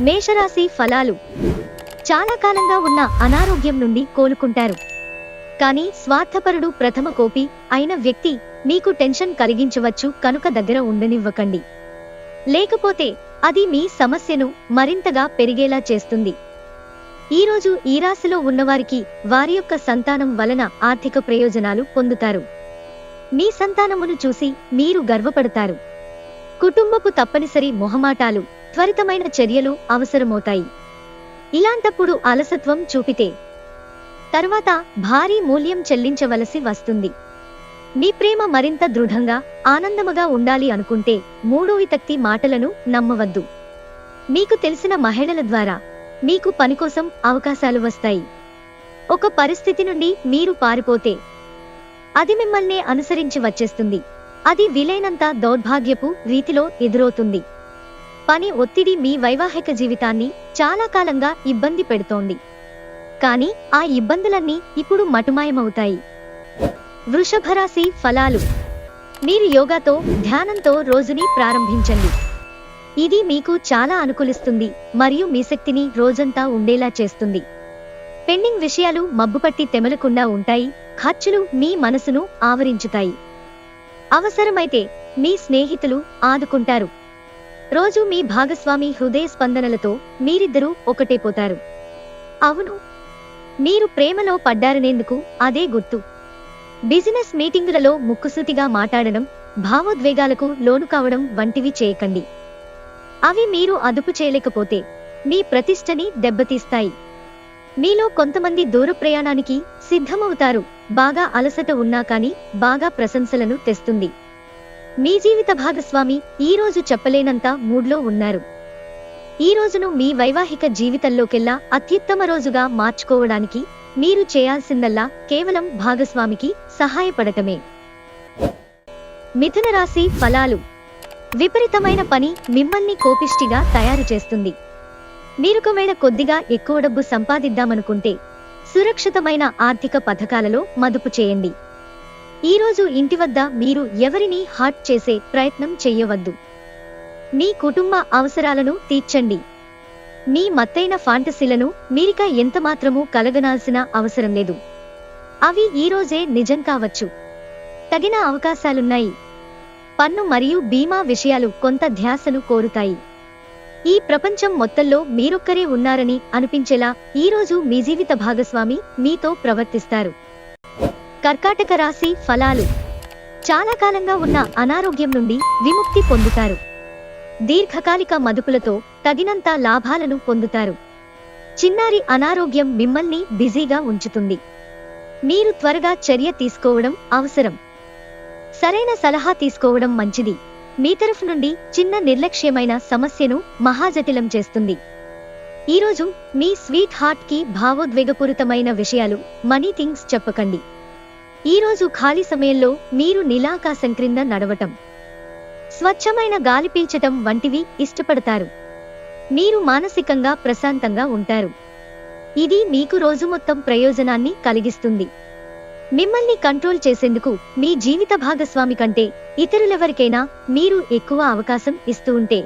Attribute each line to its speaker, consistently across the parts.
Speaker 1: మేషరాశి ఫలాలు. చాలా కాలంగా ఉన్న అనారోగ్యం నుండి కోలుకుంటారు. కానీ స్వార్థపరుడు ప్రథమ కోపి అయిన వ్యక్తి మీకు టెన్షన్ కలిగించవచ్చు కనుక దగ్గర ఉండనివ్వకండి. లేకపోతే అది మీ సమస్యను మరింతగా పెరిగేలా చేస్తుంది. ఈరోజు ఈ రాశిలో ఉన్నవారికి వారి యొక్క సంతానం వలన ఆర్థిక ప్రయోజనాలు పొందుతారు. మీ సంతానమును చూసి మీరు గర్వపడతారు. కుటుంబపు తప్పనిసరి మొహమాటాలు, త్వరితమైన చర్యలు అవసరమవుతాయి. ఇలాంటప్పుడు అలసత్వం చూపితే తర్వాత భారీ మూల్యం చెల్లించవలసి వస్తుంది. మీ ప్రేమ మరింత దృఢంగా, ఆనందముగా ఉండాలి అనుకుంటే మూడో వితక్తి మాటలను నమ్మవద్దు. మీకు తెలిసిన మహిళల ద్వారా మీకు పనికోసం అవకాశాలు వస్తాయి. ఒక పరిస్థితి నుండి మీరు పారిపోతే అది మిమ్మల్నే అనుసరించి వచ్చేస్తుంది. అది వీలైనంత దౌర్భాగ్యపు రీతిలో ఎదురవుతుంది. పని ఒత్తిడి మీ వైవాహిక జీవితాన్ని చాలా కాలంగా ఇబ్బంది పెడుతోంది. కానీ ఆ ఇబ్బందులన్నీ ఇప్పుడు మటుమాయమవుతాయి. వృషభరాశి ఫలాలు. మీరు యోగాతో, ధ్యానంతో రోజుని ప్రారంభించండి. ఇది మీకు చాలా అనుకూలిస్తుంది మరియు మీ శక్తిని రోజంతా ఉండేలా చేస్తుంది. పెండింగ్ విషయాలు మబ్బుపట్టి తెమలకుండా ఉంటాయి. ఖర్చులు మీ మనసును ఆవరించుతాయి. అవసరమైతే మీ స్నేహితులు ఆదుకుంటారు. రోజు మీ భాగస్వామి హృదయ స్పందనలతో మీరిద్దరూ ఒకటైపోతారు. అవును, మీరు ప్రేమలో పడ్డారనేందుకు అదే గుర్తు. బిజినెస్ మీటింగులలో ముక్కుసూటిగా మాట్లాడడం, భావోద్వేగాలకు లోను కావడం వంటివి చేయకండి. అవి మీరు అదుపు చేయలేకపోతే మీ ప్రతిష్టని దెబ్బతీస్తాయి. మీలో కొంతమంది దూర ప్రయాణానికి సిద్ధమవుతారు. బాగా అలసట ఉన్నా కానీ బాగా ప్రశంసలను తెస్తుంది. మీ జీవిత భాగస్వామి ఈ రోజు చెప్పలేనంత మూడ్లో ఉన్నారు. ఈ రోజును మీ వైవాహిక జీవితంలోకెల్లా అత్యుత్తమ రోజుగా మార్చుకోవడానికి మీరు చేయాల్సిందల్లా కేవలం భాగస్వామికి సహాయపడటమే. మిథున రాశి ఫలాలు. విపరీతమైన పని మిమ్మల్ని కోపిష్టిగా తయారు చేస్తుంది. మీరొకవేళ కొద్దిగా ఎక్కువ డబ్బు సంపాదిద్దామనుకుంటే సురక్షితమైన ఆర్థిక పథకాలలో మదుపు చేయండి. ఈరోజు ఇంటి వద్ద మీరు ఎవరిని హర్ట్ చేసే ప్రయత్నం చెయ్యవద్దు. మీ కుటుంబ అవసరాలను తీర్చండి. మీ మత్తైన ఫాంటసీలను మీరిక ఎంతమాత్రమూ కలగనాల్సిన అవసరం లేదు. అవి ఈరోజే నిజం కావచ్చు. తగిన అవకాశాలున్నాయి. పన్ను మరియు బీమా విషయాలు కొంత ధ్యాసను కోరుతాయి. ఈ ప్రపంచం మొత్తంలో మీరొక్కరే ఉన్నారని అనిపించేలా ఈరోజు మీ జీవిత భాగస్వామి మీతో ప్రవర్తిస్తారు. కర్కాటక రాశి ఫలాలు. చాలా కాలంగా ఉన్న అనారోగ్యం నుండి విముక్తి పొందుతారు. దీర్ఘకాలిక మదుపులతో తగినంత లాభాలను పొందుతారు. చిన్నారి అనారోగ్యం మిమ్మల్ని బిజీగా ఉంచుతుంది. మీరు త్వరగా చర్య తీసుకోవడం అవసరం. సరైన సలహా తీసుకోవడం మంచిది. మీ తరఫు నుండి చిన్న నిర్లక్ష్యమైన సమస్యను మహాజటిలం చేస్తుంది. ఈరోజు మీ స్వీట్ హార్ట్ కి భావోద్వేగపూరితమైన విషయాలు, మనీ థింగ్స్ చెప్పకండి. ఈరోజు ఖాళీ సమయంలో మీరు నీలాకాశం క్రింద నడవటం, స్వచ్ఛమైన గాలి పీల్చటం వంటివి ఇష్టపడతారు. మీరు మానసికంగా ప్రశాంతంగా ఉంటారు. ఇది మీకు రోజు మొత్తం ప్రయోజనాన్ని కలిగిస్తుంది. మిమ్మల్ని కంట్రోల్ చేసేందుకు మీ జీవిత భాగస్వామి కంటే ఇతరులెవరికైనా మీరు ఎక్కువ అవకాశం ఇస్తూ ఉంటే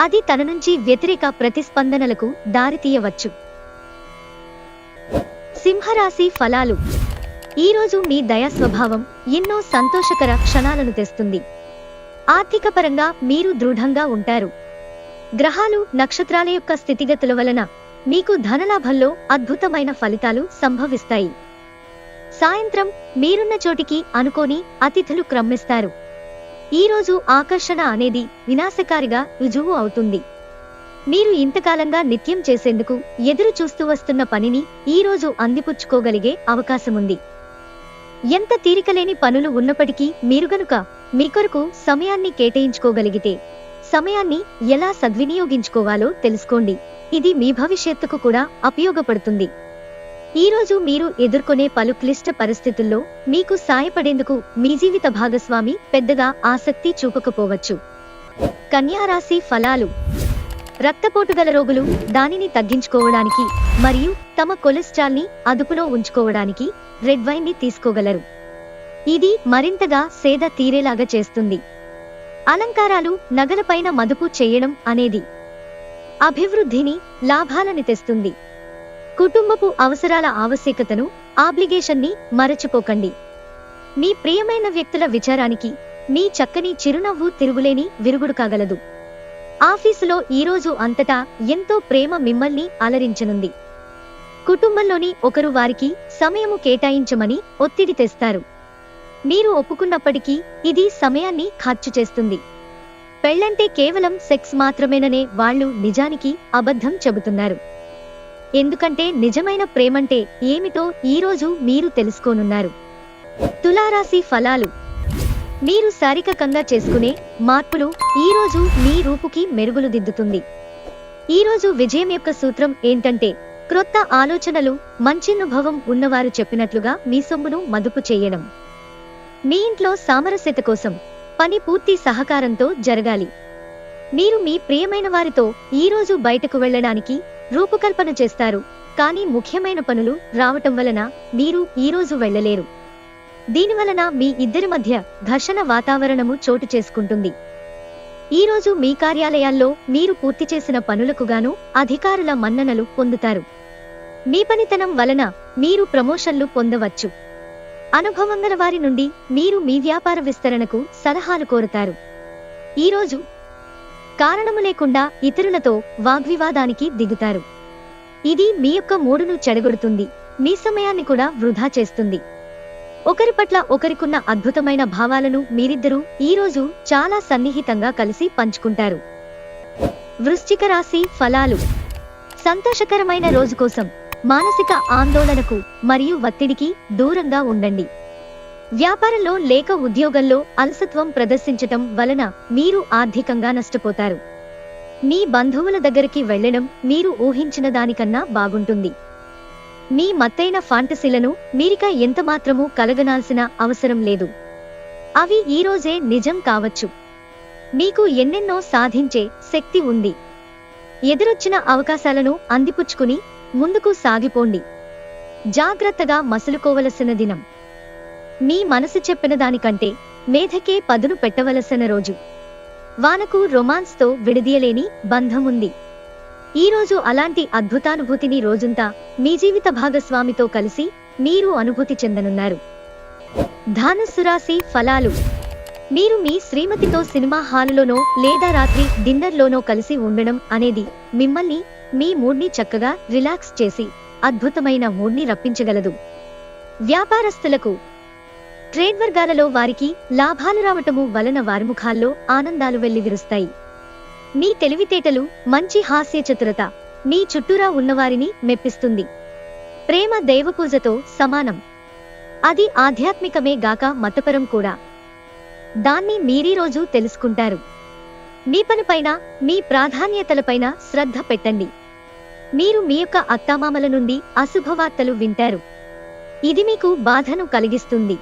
Speaker 1: అది తన నుంచి వ్యతిరేక ప్రతిస్పందనలకు దారితీయవచ్చు. సింహరాశి ఫలాలు. ఈరోజు మీ దయా స్వభావం ఎన్నో సంతోషకర క్షణాలను తెస్తుంది. ఆర్థికపరంగా మీరు దృఢంగా ఉంటారు. గ్రహాలు, నక్షత్రాల యొక్క స్థితిగతుల వలన మీకు ధనలాభంలో అద్భుతమైన ఫలితాలు సంభవిస్తాయి. సాయంత్రం మీరున్న చోటికి అనుకోని అతిథులు క్రమ్మిస్తారు. ఈరోజు ఆకర్షణ అనేది వినాశకారిగా రుజువు అవుతుంది. మీరు ఇంతకాలంగా నిత్యం చేసేందుకు ఎదురు చూస్తూ వస్తున్న పనిని ఈరోజు అందిపుచ్చుకోగలిగే అవకాశముంది. ఎంత తీరికలేని పనులు ఉన్నప్పటికీ మీరు గనుక మీ కొరకు సమయాన్ని కేటాయించుకోగలిగితే సమయాన్ని ఎలా సద్వినియోగించుకోవాలో తెలుసుకోండి. ఇది మీ భవిష్యత్తుకు కూడా ఉపయోగపడుతుంది. ఈరోజు మీరు ఎదుర్కొనే పలు క్లిష్ట పరిస్థితుల్లో మీకు సాయపడేందుకు మీ జీవిత భాగస్వామి పెద్దగా ఆసక్తి చూపకపోవచ్చు. కన్యా రాశి ఫలాలు. రక్తపోటు గల రోగులు దానిని తగ్గించుకోవడానికి మరియు తమ కొలెస్ట్రాల్ని అదుపులో ఉంచుకోవడానికి రెడ్ వైన్ ని తీసుకోగలరు. ఇది మరింతగా సేద తీరేలాగా చేస్తుంది. అలంకారాలు, నగలపైన మదుపు చేయడం అనేది అభివృద్ధిని, లాభాలని తెస్తుంది. కుటుంబపు అవసరాల ఆవశ్యకతను, ఆబ్లిగేషన్ని మరచిపోకండి. మీ ప్రియమైన వ్యక్తుల విచారానికి మీ చక్కని చిరునవ్వు తిరుగులేని విరుగుడు కాగలదు. ఆఫీసులో ఈరోజు అంతటా ఎంతో ప్రేమ మిమ్మల్ని అలరించనుంది. కుటుంబంలోని ఒకరు వారికి సమయము కేటాయించమని ఒత్తిడి తెస్తారు. మీరు ఒప్పుకున్నప్పటికీ ఇది సమయాన్ని ఖర్చు చేస్తుంది. పెళ్లంటే కేవలం సెక్స్ మాత్రమేననే వాళ్ళు నిజానికి అబద్ధం చెబుతున్నారు. ఎందుకంటే నిజమైన ప్రేమంటే ఏమిటో ఈరోజు మీరు తెలుసుకోనున్నారు. తులారాశి ఫలాలు. మీరు శారీరకంగా చేసుకునే మార్పులు ఈరోజు మీ రూపుకి మెరుగులు దిద్దుతుంది. ఈరోజు విజయం యొక్క సూత్రం ఏంటంటే క్రొత్త ఆలోచనలు, మంచినుభవం ఉన్నవారు చెప్పినట్లుగా మీ సొమ్మును మదుపు చేయడం. మీ ఇంట్లో సామరస్యత కోసం పని పూర్తి సహకారంతో జరగాలి. మీరు మీ ప్రియమైన వారితో ఈరోజు బయటకు వెళ్లడానికి రూపకల్పన చేస్తారు, కానీ ముఖ్యమైన పనులు రావటం వలన మీరు ఈరోజు వెళ్లలేరు. దీనివలన మీ ఇద్దరి మధ్య ఘర్షణ వాతావరణము చోటు చేసుకుంటుంది. ఈరోజు మీ కార్యాలయాల్లో మీరు పూర్తి చేసిన పనులకు గాను అధికారుల మన్ననలు పొందుతారు. మీ పనితనం వలన మీరు ప్రమోషన్లు పొందవచ్చు. అనుభవం గల వారి నుండి మీరు మీ వ్యాపార విస్తరణకు సలహాలు కోరుతారు. ఈరోజు కారణము లేకుండా ఇతరులతో వాగ్వివాదానికి దిగుతారు. ఇది మీ యొక్క మూడును చెడగొడుతుంది, మీ సమయాన్ని కూడా వృధా చేస్తుంది. ఒకరి పట్ల ఒకరికున్న అద్భుతమైన భావాలను మీరిద్దరూ ఈరోజు చాలా సన్నిహితంగా కలిసి పంచుకుంటారు. వృశ్చిక రాశి ఫలాలు. సంతోషకరమైన రోజు కోసం మానసిక ఆందోళనకు మరియు ఒత్తిడికి దూరంగా ఉండండి. వ్యాపారంలో లేక ఉద్యోగంలో అలసత్వం ప్రదర్శించటం వలన మీరు ఆర్థికంగా నష్టపోతారు. మీ బంధువుల దగ్గరికి వెళ్లడం మీరు ఊహించిన దానికన్నా బాగుంటుంది. మీ మత్తైన ఫాంటసీలను మీరిక ఎంతమాత్రమూ కలగనాల్సిన అవసరం లేదు. అవి ఈరోజే నిజం కావచ్చు. మీకు ఎన్నెన్నో సాధించే శక్తి ఉంది. ఎదురొచ్చిన అవకాశాలను అందిపుచ్చుకుని ముందుకు సాగిపోండి. జాగ్రత్తగా మసులుకోవలసిన దినం. మీ మనసు చెప్పిన దానికంటే మేధకే పదును పెట్టవలసిన రోజు. వానకు రొమాన్స్తో విడదీయలేని బంధముంది. ఈరోజు అలాంటి అద్భుతానుభూతిని రోజంతా మీ జీవిత భాగస్వామితో కలిసి మీరు అనుభూతి చెందనున్నారు. ధనుస్సు రాశి ఫలాలు. మీరు మీ శ్రీమతితో సినిమా హాలులోనో లేదా రాత్రి డిన్నర్లోనో కలిసి ఉండడం అనేది మిమ్మల్ని, మీ మూడ్ని చక్కగా రిలాక్స్ చేసి అద్భుతమైన మూడ్ని రప్పించగలదు. వ్యాపారస్తులకు, ట్రేడ్ వర్గాలలో వారికి లాభాలు రావటము వలన వారి ముఖాల్లో ఆనందాలు వెల్లివిరుస్తాయి. మీ తెలివితేటలు, మంచి హాస్య చతురత మీ చుట్టూరా ఉన్నవారిని మెప్పిస్తుంది. ప్రేమ దైవపూజతో సమానం. అది ఆధ్యాత్మికమే గాక మతపరం కూడా. దాన్ని మీరీరోజు తెలుసుకుంటారు. మీ పనిపైన, మీ ప్రాధాన్యతలపైన శ్రద్ధ పెట్టండి. మీరు మీ యొక్క అత్తామామల నుండి అశుభవార్తలు వింటారు. ఇది మీకు బాధను కలిగిస్తుంది.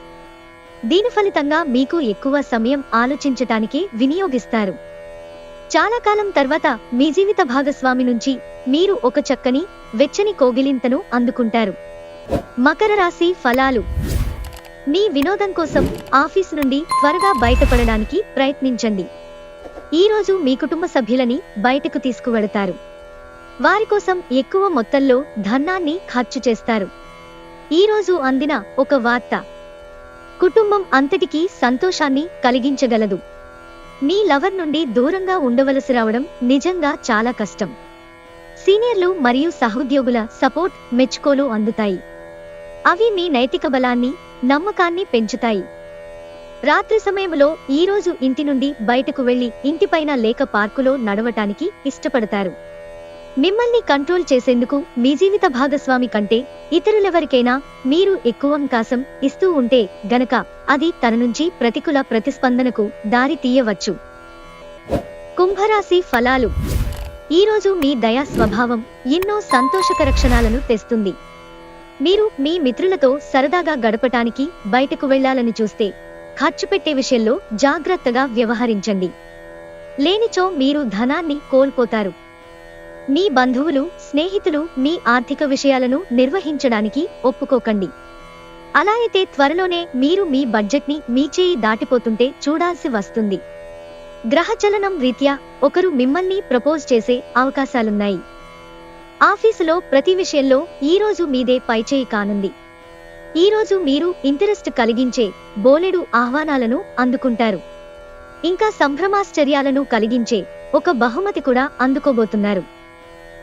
Speaker 1: దీని ఫలితంగా మీకు ఎక్కువ సమయం ఆలోచించటానికి వినియోగిస్తారు. చాలా కాలం తర్వాత మీ జీవిత భాగస్వామి నుంచి మీరు ఒక చక్కని, వెచ్చని కోగిలింతను అందుకుంటారు. మకర రాశి ఫలాలు. మీ వినోదం కోసం ఆఫీస్ నుండి త్వరగా బయటపడడానికి ప్రయత్నించండి. ఈరోజు మీ కుటుంబ సభ్యులని బయటకు తీసుకువెళతారు. వారి కోసం ఎక్కువ మొత్తంలో ధనాన్ని ఖర్చు చేస్తారు. ఈరోజు అందిన ఒక వార్త కుటుంబం అంతటికీ సంతోషాన్ని కలిగించగలదు. మీ లవర్ నుండి దూరంగా ఉండవలసి రావడం నిజంగా చాలా కష్టం. సీనియర్లు మరియు సహోద్యోగుల సపోర్ట్, మెచ్చుకోలు అందుతాయి. అవి మీ నైతిక బలాన్ని, నమ్మకాన్ని పెంచుతాయి. రాత్రి సమయంలో ఈరోజు ఇంటి నుండి బయటకు వెళ్లి ఇంటిపైన లేక పార్కులో నడవటానికి ఇష్టపడతారు. మిమ్మల్ని కంట్రోల్ చేసేందుకు మీ జీవిత భాగస్వామి కంటే ఇతరులెవరికైనా మీరు ఎక్కువ అవకాశం ఇస్తూ ఉంటే గనక అది తన నుంచి ప్రతికూల ప్రతిస్పందనకు దారి తీయవచ్చు. కుంభరాశి ఫలాలు. ఈరోజు మీ దయా స్వభావం ఎన్నో సంతోషకర క్షణాలను తెస్తుంది. మీరు మీ మిత్రులతో సరదాగా గడపటానికి బయటకు వెళ్లాలని చూస్తే ఖర్చు పెట్టే విషయంలో జాగ్రత్తగా వ్యవహరించండి. లేనిచో మీరు ధనాన్ని కోల్పోతారు. మీ బంధువులు, స్నేహితులు మీ ఆర్థిక విషయాలను నిర్వహించడానికి ఒప్పుకోకండి. అలా అయితే త్వరలోనే మీరు మీ బడ్జెట్ని మీ చేయి దాటిపోతుంటే చూడాల్సి వస్తుంది. గ్రహచలనం రీత్యా ఒకరు మిమ్మల్ని ప్రపోజ్ చేసే అవకాశాలున్నాయి. ఆఫీసులో ప్రతి విషయంలో ఈరోజు మీదే పైచేయి కానుంది. ఈరోజు మీరు ఇంట్రెస్ట్ కలిగించే బోలెడు ఆహ్వానాలను అందుకుంటారు. ఇంకా సంభ్రమాశ్చర్యాలను కలిగించే ఒక బహుమతి కూడా అందుకోబోతున్నారు.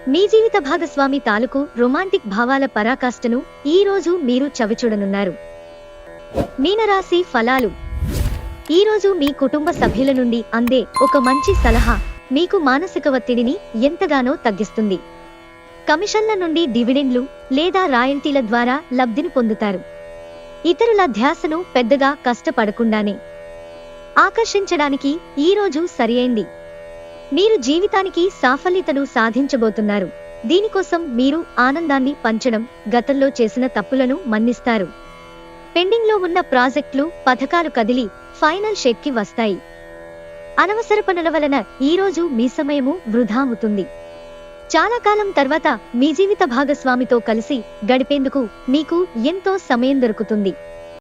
Speaker 1: మీ జీవిత భాగస్వామి తాలూకు రొమాంటిక్ భావాల పరాకాష్ఠను ఈరోజు మీరు చవిచూడనున్నారు. మీనరాశి ఫలాలు. ఈరోజు మీ కుటుంబ సభ్యుల నుండి అందే ఒక మంచి సలహా మీకు మానసిక ఒత్తిడిని ఎంతగానో తగ్గిస్తుంది. కమిషన్ల నుండి డివిడెండ్లు లేదా రాయల్టీల ద్వారా లబ్ధిని పొందుతారు. ఇతరుల ధ్యాసను పెద్దగా కష్టపడకుండానే ఆకర్షించడానికి ఈరోజు సరియైంది. మీరు జీవితానికి సాఫల్యతను సాధించబోతున్నారు. దీనికోసం మీరు ఆనందాన్ని పంచడం, గతంలో చేసిన తప్పులను మన్నిస్తారు. పెండింగ్లో ఉన్న ప్రాజెక్టులు, పథకాలు కదిలి ఫైనల్ షేక్కి వస్తాయి. అనవసర పనుల వలన ఈరోజు మీ సమయము వృధా అవుతుంది. చాలా కాలం తర్వాత మీ జీవిత భాగస్వామితో కలిసి గడిపేందుకు మీకు ఎంతో సమయం దొరుకుతుంది.